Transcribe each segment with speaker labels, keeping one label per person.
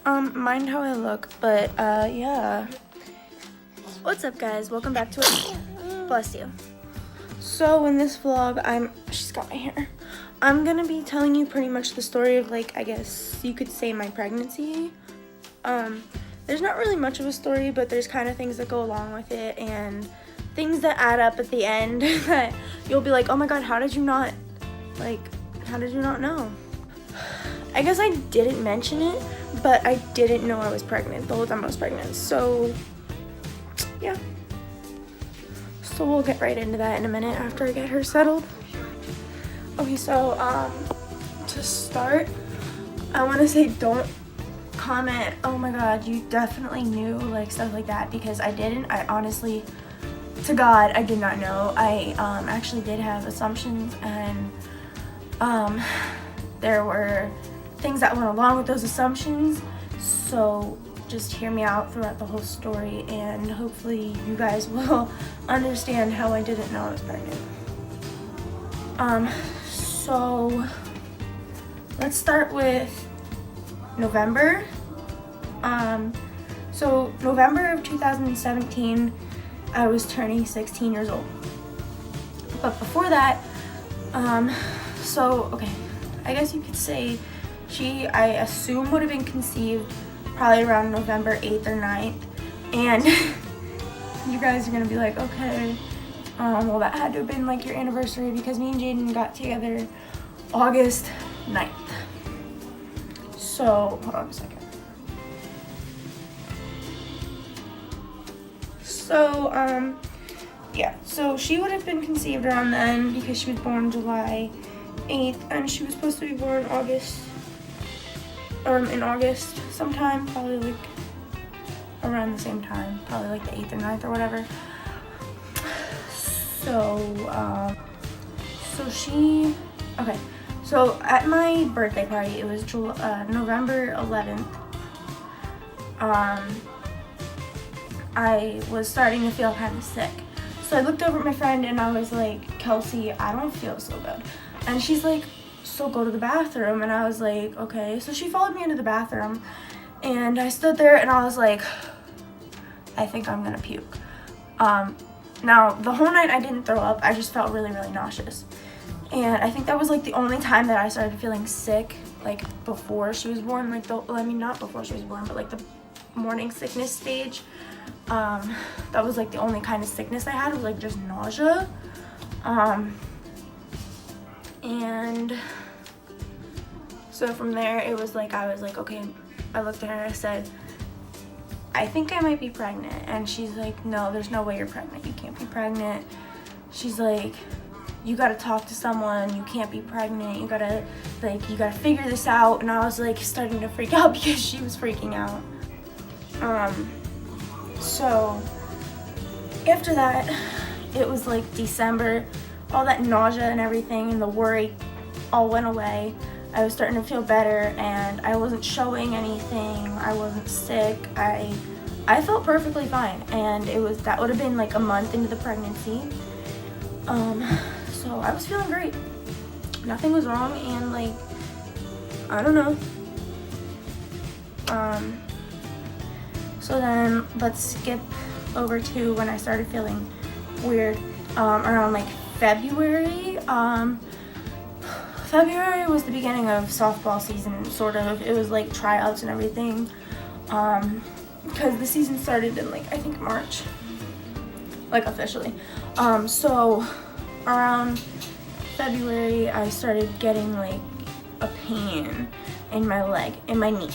Speaker 1: Mind how I look, but, yeah. What's up, guys? Welcome back to it. Bless you. So, in this vlog, she's got my hair. I'm gonna be telling you pretty much the story of, like, I guess you could say my pregnancy. There's not really much of a story, but there's kind of things that go along with it, and things that add up at the end that you'll be like, oh my god, how did you not know? I guess I didn't mention it, but I didn't know I was pregnant the whole time I was pregnant, so yeah. So we'll get right into that in a minute after I get her settled. Okay, so to start, I want to say don't comment, oh my god, you definitely knew, like stuff like that, because I didn't. I honestly, to God, I did not know. I actually did have assumptions, and there were things that went along with those assumptions, so just hear me out throughout the whole story, and hopefully you guys will understand how I didn't know I was pregnant. So let's start with November. So November of 2017, I was turning 16 years old. But before that, okay, I guess you could say I assume would have been conceived probably around November 8th or 9th. And you guys are gonna be like, okay, well that had to have been like your anniversary, because me and Jaden got together August 9th. So, hold on a second. So, yeah, so she would have been conceived around then because she was born July 8th, and she was supposed to be born in August sometime, probably like around the same time, probably like the 8th or 9th or whatever. So at my birthday party, it was November 11th, I was starting to feel kind of sick. So I looked over at my friend and I was like, Kelsey, I don't feel so good. And she's like, so go to the bathroom. And I was like, okay. So she followed me into the bathroom, and I stood there and I was like, I think I'm gonna puke. Now the whole night I didn't throw up, I just felt really, really nauseous. And I think that was like the only time that I started feeling sick, like before she was born, like not before she was born, but like the morning sickness stage. That was like the only kind of sickness I had, was like just nausea. And so from there it was like, I was like, okay, I looked at her and I said, I think I might be pregnant. And she's like, no, there's no way you're pregnant. You can't be pregnant. She's like, you gotta talk to someone. You can't be pregnant. You gotta figure this out. And I was like starting to freak out because she was freaking out. So after that, it was like December, all that nausea and everything and the worry all went away. I was starting to feel better, and I wasn't showing anything. I wasn't sick. I felt perfectly fine, and that would have been like a month into the pregnancy. So I was feeling great. Nothing was wrong, and like, I don't know. So then let's skip over to when I started feeling weird, around like February. February was the beginning of softball season, sort of. It was like tryouts and everything, because the season started in like, I think March, like officially. So around February, I started getting like a pain in my leg, in my knee.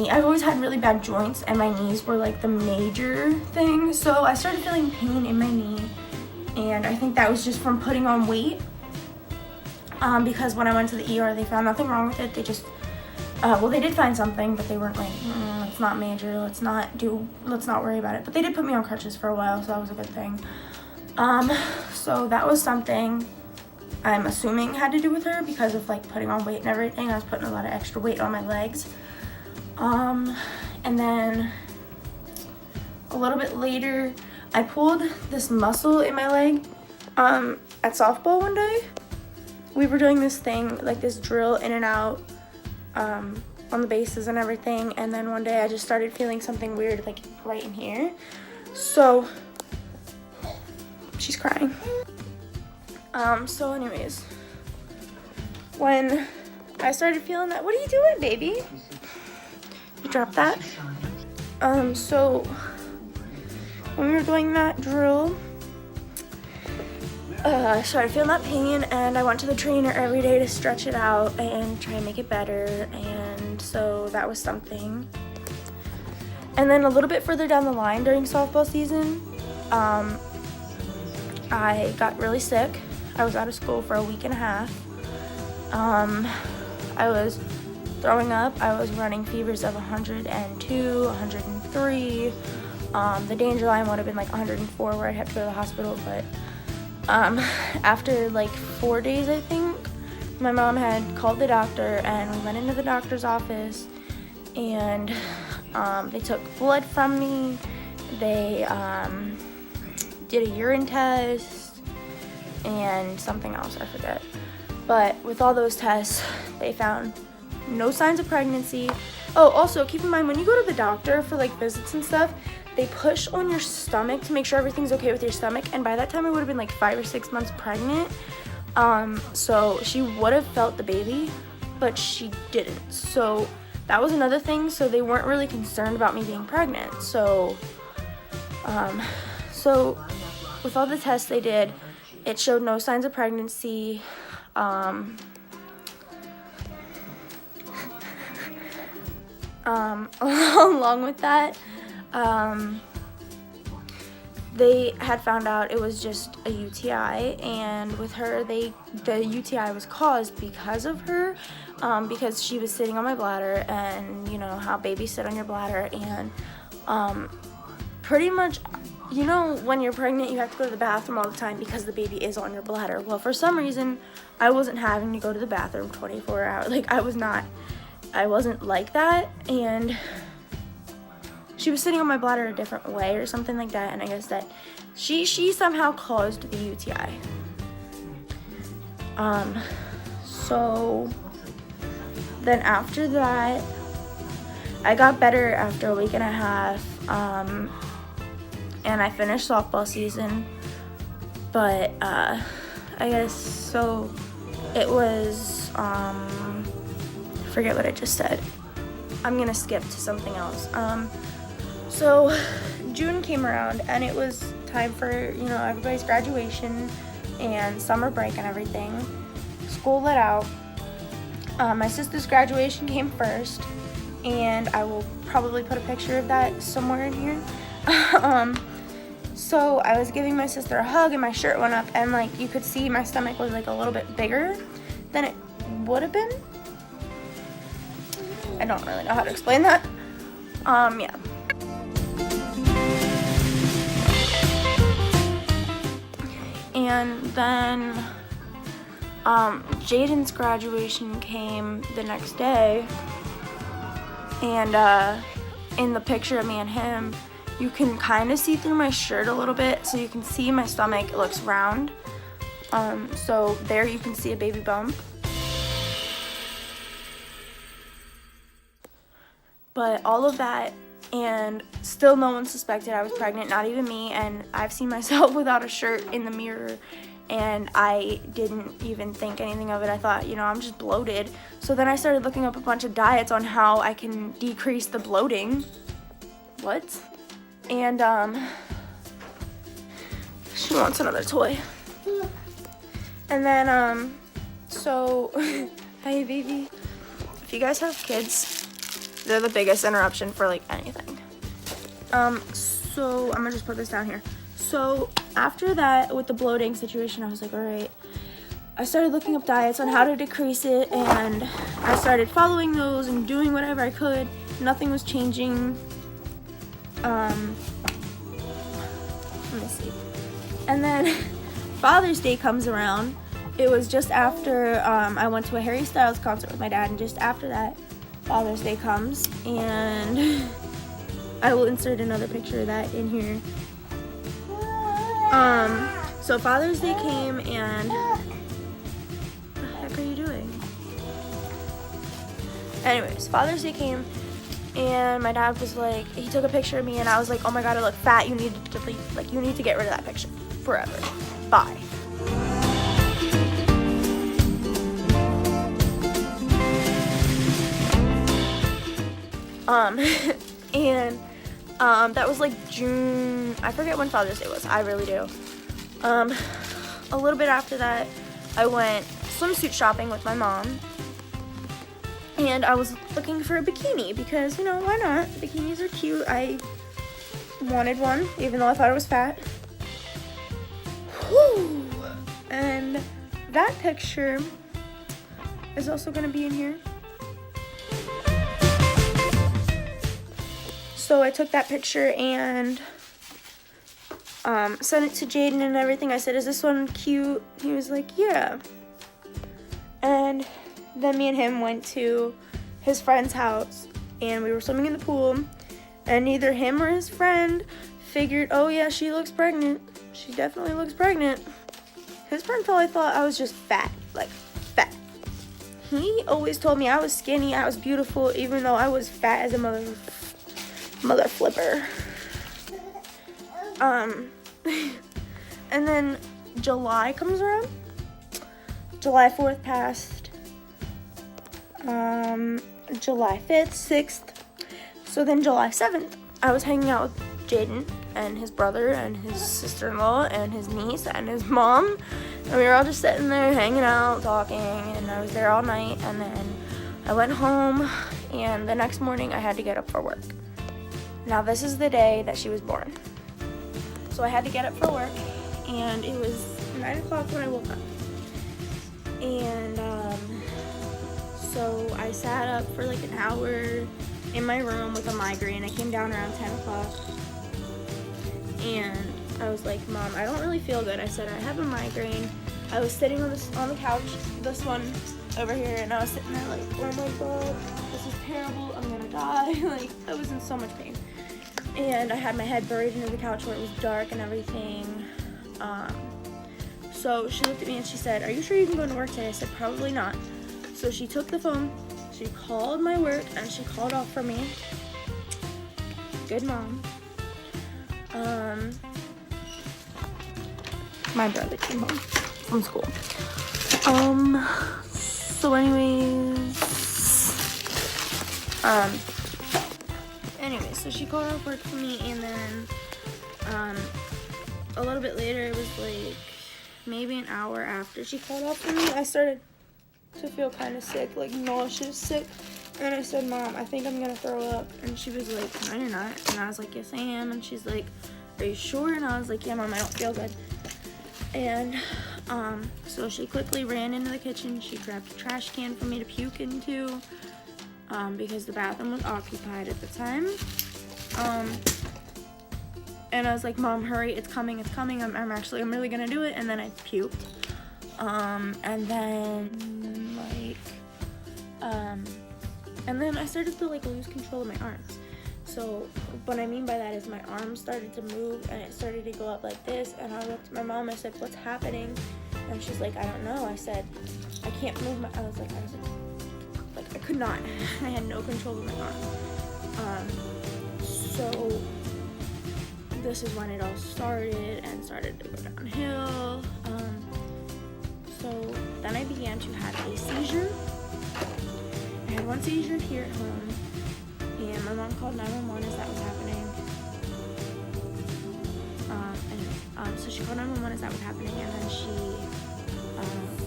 Speaker 1: I've always had really bad joints, and my knees were like the major thing. So I started feeling pain in my knee, and I think that was just from putting on weight. Because when I went to the ER, they found nothing wrong with it. They just, they did find something, but they weren't like, it's not major, let's not worry about it. But they did put me on crutches for a while, so that was a good thing. So that was something I'm assuming had to do with her, because of like putting on weight and everything. I was putting a lot of extra weight on my legs. And then a little bit later, I pulled this muscle in my leg, at softball one day. We were doing this thing, like this drill in and out, on the bases and everything, and then one day I just started feeling something weird like right in here. So she's crying. So anyways, when I started feeling that, what are you doing, baby? You dropped that. So when we were doing that drill, I started feeling that pain, and I went to the trainer every day to stretch it out and try and make it better, and so that was something. And then a little bit further down the line during softball season, I got really sick. I was out of school for a week and a half. I was throwing up. I was running fevers of 102, 103. The danger line would have been like 104 where I'd have to go to the hospital, but after like 4 days, I think, my mom had called the doctor, and we went into the doctor's office, and they took blood from me. They did a urine test and something else, I forget. But with all those tests, they found no signs of pregnancy. Oh, also keep in mind, when you go to the doctor for like visits and stuff, they push on your stomach to make sure everything's okay with your stomach, and by that time I would have been like 5 or 6 months pregnant. So she would have felt the baby, but she didn't. So that was another thing. So they weren't really concerned about me being pregnant. So with all the tests they did, it showed no signs of pregnancy. Along with that, they had found out it was just a UTI, and with her, the UTI was caused because of her, because she was sitting on my bladder, and you know how babies sit on your bladder, and pretty much, you know, when you're pregnant, you have to go to the bathroom all the time because the baby is on your bladder. Well, for some reason, I wasn't having to go to the bathroom 24 hours. Like, I wasn't like that, and she was sitting on my bladder a different way or something like that, and I guess that she somehow caused the UTI. So then after that, I got better after a week and a half, and I finished softball season, but I guess, so it was, forget what I just said. I'm gonna skip to something else. So June came around, and it was time for, you know, everybody's graduation and summer break and everything. School let out. My sister's graduation came first, and I will probably put a picture of that somewhere in here. So I was giving my sister a hug, and my shirt went up, and like you could see my stomach was like a little bit bigger than it would have been. I don't really know how to explain that. Yeah. And then Jaden's graduation came the next day, and in the picture of me and him, you can kind of see through my shirt a little bit, so you can see my stomach. It looks round. So there you can see a baby bump. But all of that, and still no one suspected I was pregnant, not even me, and I've seen myself without a shirt in the mirror, and I didn't even think anything of it. I thought, you know, I'm just bloated. So then I started looking up a bunch of diets on how I can decrease the bloating. What? And she wants another toy. And then so hey baby, if you guys have kids, they're the biggest interruption for like anything. So I'm gonna just put this down here. So after that, with the bloating situation, I was like, all right, I started looking up diets on how to decrease it, and I started following those and doing whatever I could. Nothing was changing. Let me see. And then Father's Day comes around. It was just after I went to a Harry Styles concert with my dad, and just after that, Father's Day comes, and I will insert another picture of that in here. So Father's Day came, and what the heck are you doing? Anyways, Father's Day came, and my dad was like, he took a picture of me, and I was like, oh my god, I look fat. You need to delete, like, you need to get rid of that picture forever. Bye. And that was like June. I forget when Father's Day was. I really do. A little bit after that, I went swimsuit shopping with my mom. And I was looking for a bikini because, you know, why not? Bikinis are cute. I wanted one, even though I thought it was fat. Whew. And that picture is also going to be in here. So I took that picture and sent it to Jaden and everything. I said, is this one cute? He was like, yeah. And then me and him went to his friend's house, and we were swimming in the pool, and neither him or his friend figured, oh yeah, she looks pregnant. She definitely looks pregnant. His friend probably thought I was just fat, like fat. He always told me I was skinny, I was beautiful, even though I was fat as a mother flipper. And then July comes around. July 4th passed. July 5th, 6th. So then July 7th, I was hanging out with Jaden and his brother and his sister-in-law and his niece and his mom. And we were all just sitting there hanging out, talking, and I was there all night. And then I went home, and the next morning I had to get up for work. Now this is the day that she was born. So I had to get up for work, and it was 9 o'clock when I woke up. And so I sat up for like an hour in my room with a migraine. I came down around 10 o'clock, and I was like, Mom, I don't really feel good. I said, I have a migraine. I was sitting on the couch, this one over here, and I was sitting there like, oh my god, this is terrible, I'm gonna die. Like, I was in so much pain. And I had my head buried into the couch where it was dark and everything. So she looked at me and she said, are you sure you can go to work today? I said, probably not. So she took the phone, she called my work, and she called off for me. Good mom. My brother came home from school. So anyways, so she called off work for me, and then, a little bit later, it was like, maybe an hour after she called off for me, I started to feel kind of sick, like nauseous sick, and I said, Mom, I think I'm gonna throw up, and she was like, no, you're not, and I was like, yes, I am, and she's like, are you sure? And I was like, yeah, Mom, I don't feel good. And, so she quickly ran into the kitchen, she grabbed a trash can for me to puke into, because the bathroom was occupied at the time. And I was like, Mom, hurry, it's coming, I'm really gonna do it. And then I puked. And then I started to like lose control of my arms. So what I mean by that is my arms started to move, and it started to go up like this, and I looked at my mom, I said, what's happening? And she's like, I don't know. I said, I can't move my, I was like, I could not. I had no control of my arm. So this is when it all started and started to go downhill. So then I began to have a seizure. I had one seizure here at home, and my mom called 911 as that was happening. So she called 911 as that was happening, and then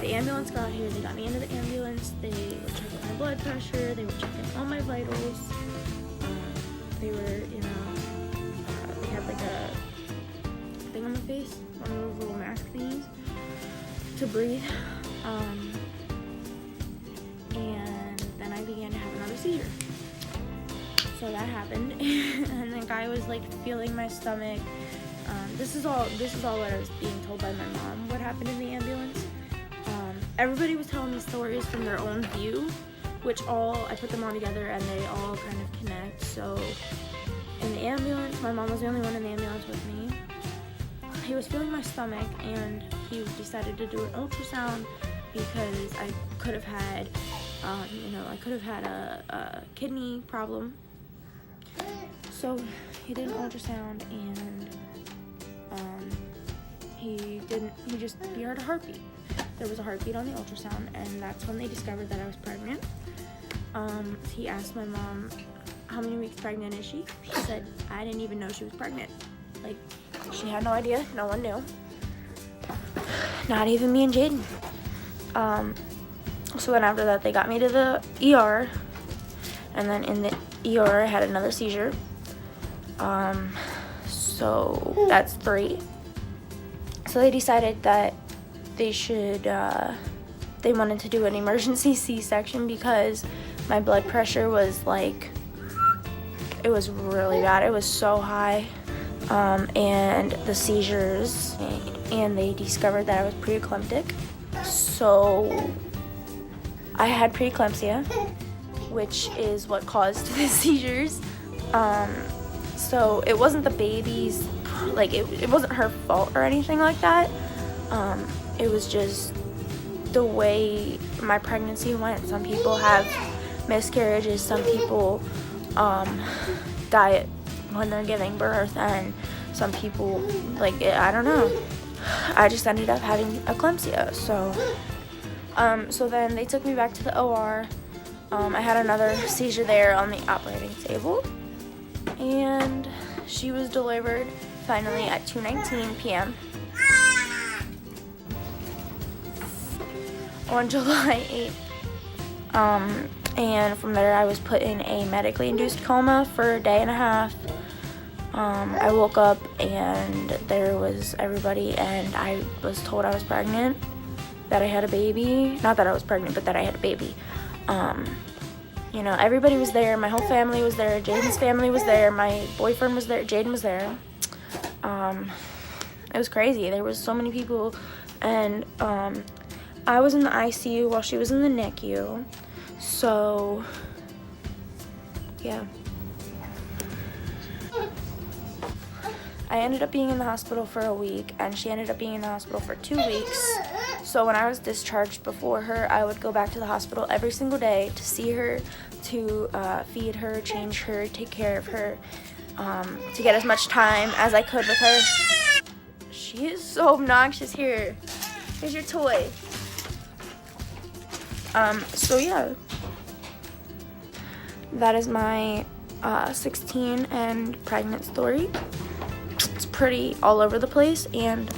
Speaker 1: the ambulance got here. They got me into the ambulance. They were checking my blood pressure. They were checking all my vitals. They were, they had like a thing on my face, one of those little mask thingies to breathe. And then I began to have another seizure. So that happened, and the guy was like feeling my stomach. This is all what I was being told by my mom, what happened in the ambulance. Everybody was telling me stories from their own view, which I put them all together and they all kind of connect. So in the ambulance, my mom was the only one in the ambulance with me. He was feeling my stomach, and he decided to do an ultrasound because I could have had You know, I could have had a kidney problem. So he did an ultrasound, and he heard a heartbeat. There was a heartbeat on the ultrasound, and that's when they discovered that I was pregnant. He asked my mom, how many weeks pregnant is she? She said, I didn't even know she was pregnant. Like, she had no idea. No one knew. Not even me and Jaden. So then after that, they got me to the ER. And then in the ER, I had another seizure. So that's 3. So they decided that they wanted to do an emergency C-section because my blood pressure was like, it was really bad. It was so high. And the seizures, and they discovered that I was preeclamptic. So I had preeclampsia, which is what caused the seizures. So it wasn't the baby's, like, it wasn't her fault or anything like that. It was just the way my pregnancy went. Some people have miscarriages, some people die when they're giving birth, and some people, like, I don't know. I just ended up having eclampsia. So then they took me back to the OR. I had another seizure there on the operating table, and she was delivered finally at 2:19 p.m. on July 8th. And from there I was put in a medically induced coma for a day and a half. I woke up and there was everybody, and I was told I was pregnant, that I had a baby. Not that I was pregnant, but that I had a baby. You know, everybody was there. My whole family was there. Jaden's family was there. My boyfriend was there. Jaden was there. It was crazy. There was so many people, and I was in the ICU while she was in the NICU. So, yeah. I ended up being in the hospital for a week, and she ended up being in the hospital for 2 weeks. So when I was discharged before her, I would go back to the hospital every single day to see her, to feed her, change her, take care of her, to get as much time as I could with her. She is so obnoxious. Here. Here's your toy. So yeah. That is my 16 and pregnant story. It's pretty all over the place, and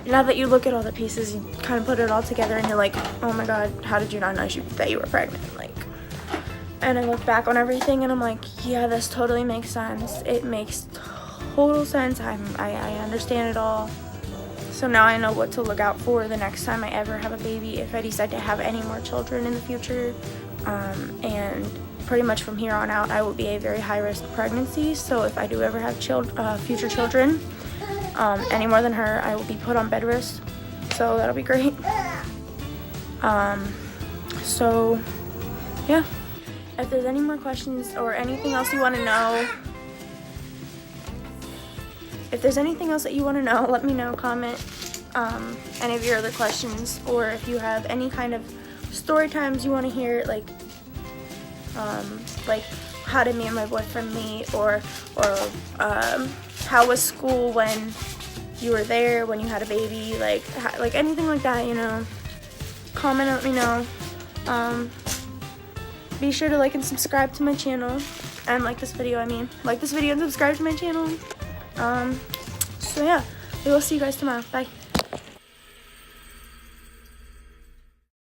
Speaker 1: now that you look at all the pieces, you kind of put it all together and you're like, oh my god, how did you not know that you were pregnant? Like, and I look back on everything and I'm like, yeah, this totally makes sense. It makes total sense. I understand it all. So now I know what to look out for the next time I ever have a baby, if I decide to have any more children in the future. And pretty much from here on out, I will be a very high-risk pregnancy. So if I do ever have future children, any more than her, I will be put on bed rest. So that'll be great. So yeah. If there's any more questions or anything else you want to know, let me know. Comment any of your other questions, or if you have any kind of story times you want to hear, like how did me and my boyfriend meet, or how was school when you were there, when you had a baby, like anything like that, you know. Comment, let me know. Be sure to like and subscribe to my channel, and like this video and subscribe to my channel. So yeah, we will see you guys tomorrow. Bye.